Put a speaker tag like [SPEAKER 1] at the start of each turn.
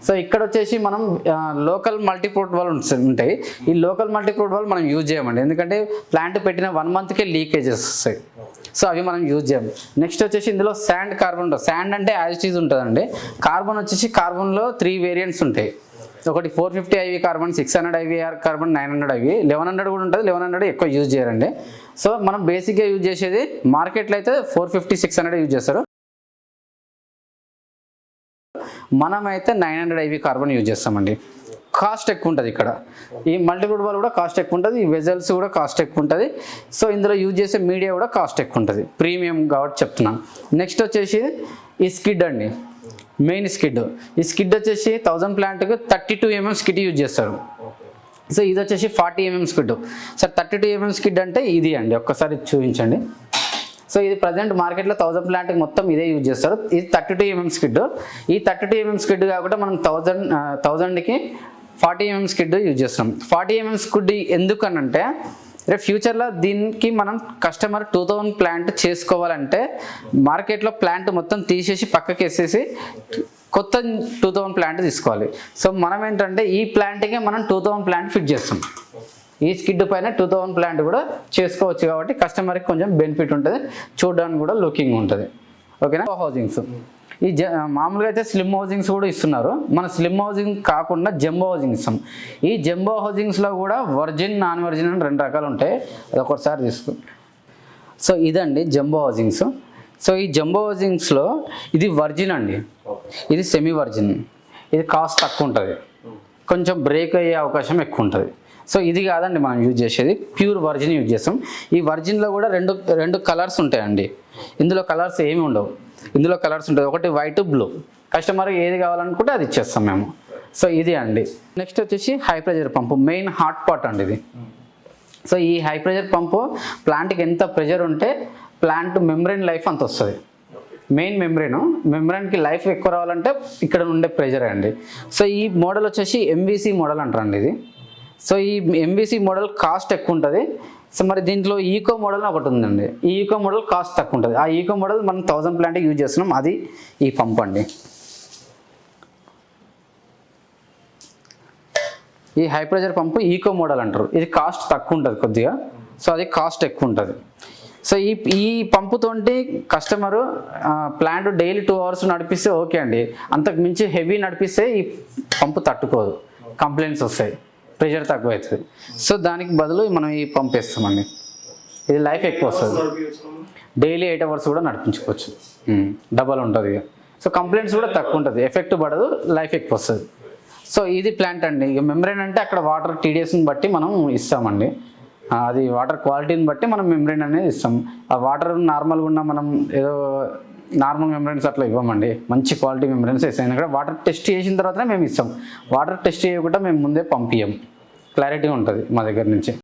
[SPEAKER 1] So ఇక్కడ వచ్చేసి మనం లోకల్ మల్టీపోర్ట్ వాల్ ఉంటాయి. ఈ లోకల్ మల్టీపోర్ట్ వాల్ మనం యూజ్ చేయమండి, ఎందుకంటే ప్లాంట్ పెట్టిన 1 మంత్కే లీకేజెస్ వస్తాయి. సో అవి మనం యూజ్ చేయం. నెక్స్ట్ వచ్చేసి ఇందులో శాండ్ కార్బన్ ఉంటుంది. శాండ్ అంటే యాజ్ ఇట్ ఈజ్ ఉంటుందండి. కార్బన్ వచ్చేసి కార్బన్లో 3 వేరియంట్స్ ఉంటాయి. ఒకటి 450 IV carbon, 600 IVR carbon, 900 IV, 1100 కూడా ఉంటుంది. 1100 ఎక్కువ యూజ్ చేయరండి. సో మనం బేసిక్గా యూజ్ చేసేది మార్కెట్లో అయితే 450, 600 యూజ్ చేస్తారు. మనమైతే 900 IV కార్బన్ యూజ్ చేస్తామండి. కాస్ట్ ఎక్కువ ఉంటుంది ఇక్కడ. ఈ మల్టీవుడ్ వాల్ కూడా కాస్ట్ ఎక్కువ ఉంటుంది, ఈ వెజల్స్ కూడా కాస్ట్ ఎక్కువ ఉంటుంది. సో ఇందులో యూజ్ చేసే మీడియా కూడా కాస్ట్ ఎక్కువ ఉంటుంది, ప్రీమియం కాబట్టి చెప్తున్నాను. నెక్స్ట్ వచ్చేసి ఈ స్కిడ్ అండి, మెయిన్ స్కిడ్. ఈ స్కిడ్ వచ్చేసి 1000 ప్లాంట్కి 32 mm స్కిడ్ యూజ్ చేస్తారు. సో ఇది వచ్చేసి 40 mm skid. Sir 32 mm skid అంటే ఇది అండి, ఒక్కసారి చూపించండి. సో ఇది ప్రజెంట్ మార్కెట్లో 1000 ప్లాంట్కి మొత్తం ఇదే యూజ్ చేస్తారు. ఇది 32 mm స్కిడ్. ఈ 32 mm స్కిడ్ కాకుండా మనం 1000కి 40 mm స్కిడ్ యూజ్ చేస్తాం. 40 mm స్కిడ్ ఎందుకనంటే రేపు ఫ్యూచర్లో దీనికి మనం కస్టమర్ 2000 ప్లాంట్ చేసుకోవాలంటే మార్కెట్లో ప్లాంట్ మొత్తం తీసేసి పక్కకి వేసేసి కొత్త 2000 ప్లాంట్ తీసుకోవాలి. సో మనం ఏంటంటే ఈ ప్లాంట్కే మనం 2000 ప్లాంట్ ఫిట్ చేస్తాం. ఈ స్కిడ్ పైన 2000 ప్లాంట్ కూడా చేసుకోవచ్చు కాబట్టి కస్టమర్కి కొంచెం బెనిఫిట్ ఉంటుంది, చూడడానికి కూడా లుకింగ్ ఉంటుంది. ఓకేనా. హౌజింగ్స్ ఈ మామూలుగా అయితే స్లిమ్ హౌజింగ్స్ కూడా ఇస్తున్నారు. మన స్లిమ్ హౌజింగ్ కాకుండా జంబో హౌజింగ్ ఇస్తాం. ఈ జంబో హౌజింగ్స్లో కూడా వర్జిన్, నాన్ వర్జిన్ అని 2 రకాలు ఉంటాయి. అది ఒకసారి తీసుకో. సో ఇదండి జంబో హౌజింగ్స్. సో ఈ జంబో హౌజింగ్స్లో ఇది వర్జిన్ అండి, ఇది సెమీ వర్జిన్. ఇది కాస్ట్ తక్కువ ఉంటుంది, కొంచెం బ్రేక్ అయ్యే అవకాశం ఎక్కువ ఉంటుంది. సో ఇది కాదండి మనం యూజ్ చేసేది, ప్యూర్ వర్జిన్ యూజ్ చేస్తాం. ఈ వర్జిన్లో కూడా రెండు కలర్స్ ఉంటాయండి. ఇందులో కలర్స్ ఏమి ఉండవు, ఇందులో కలర్స్ ఉంటుంది. ఒకటి వైట్, బ్లూ. కస్టమర్ ఏది కావాలనుకుంటే అది ఇచ్చేస్తాం మేము. సో ఇది అండి. నెక్స్ట్ వచ్చేసి హై ప్రెషర్ పంపు, మెయిన్ హాట్ పాట్ అండి ఇది. సో ఈ హై ప్రెషర్ పంపు ప్లాంట్కి ఎంత ప్రెషర్ ఉంటే ప్లాంట్ మెంబ్రెయిన్ లైఫ్ అంత వస్తుంది. మెయిన్ మెంబ్రెయిన్కి లైఫ్ ఎక్కువ రావాలంటే ఇక్కడ ఉండే ప్రెషరే అండి. సో ఈ మోడల్ వచ్చేసి MVC మోడల్ అంటారండి ఇది. సో ఈ MVC మోడల్ కాస్ట్ ఎక్కువ ఉంటుంది. సో మరి దీంట్లో ఈకో మోడల్ ఒకటి ఉందండి. ఈ ఈకో మోడల్ కాస్ట్ తక్కువ ఉంటుంది. ఆ ఈకో మోడల్ మనం 1000 ప్లాంట్కి యూజ్ చేస్తున్నాం. అది ఈ పంప్ అండి. ఈ హై ప్రెషర్ పంపు ఈకో మోడల్ అంటారు. ఇది కాస్ట్ తక్కువ ఉంటుంది కొద్దిగా, సో అది కాస్ట్ ఎక్కువ ఉంటుంది. సో ఈ పంపుతోటి కస్టమరు ప్లాంట్ డైలీ 2 hours నడిపిస్తే ఓకే అండి. అంతకు మించి హెవీ నడిపిస్తే ఈ పంపు తట్టుకోదు, కంప్లైంట్స్ వస్తాయి, ప్రెషర్ తక్కువ అవుతుంది. సో దానికి బదులు మనం ఈ పంప్ వేస్తామండి. ఇది లైఫ్ ఎక్కువ వస్తుంది, డైలీ 8 hours కూడా నడిపించుకోవచ్చు, డబల్ ఉంటుంది. సో కంప్లైంట్స్ కూడా తక్కువ ఉంటుంది, ఎఫెక్ట్ పడదు, లైఫ్ ఎక్కువ వస్తుంది. సో ఇది ప్లాంట్ అండి. ఇక మెంబ్రెయిన్ అంటే అక్కడ వాటర్ TDSని బట్టి మనం ఇస్తామండి. అది వాటర్ క్వాలిటీని బట్టి మనం మెంబ్రెయిన్ అనేది ఇస్తాం. ఆ వాటర్ నార్మల్గా ఉన్న మనం ఏదో నార్మల్ మెంబ్రెయిన్స్ అట్లా ఇవ్వమండి, మంచి క్వాలిటీ మెంబ్రెయిన్స్ ఇస్తాం. ఎందుకంటే వాటర్ టెస్ట్ చేసిన తర్వాతనే మేము ఇస్తాం. వాటర్ టెస్ట్ చేయకుండా మేము ముందే పంపించాం. క్లారిటీ ఉంటుంది మా దగ్గర నుంచి.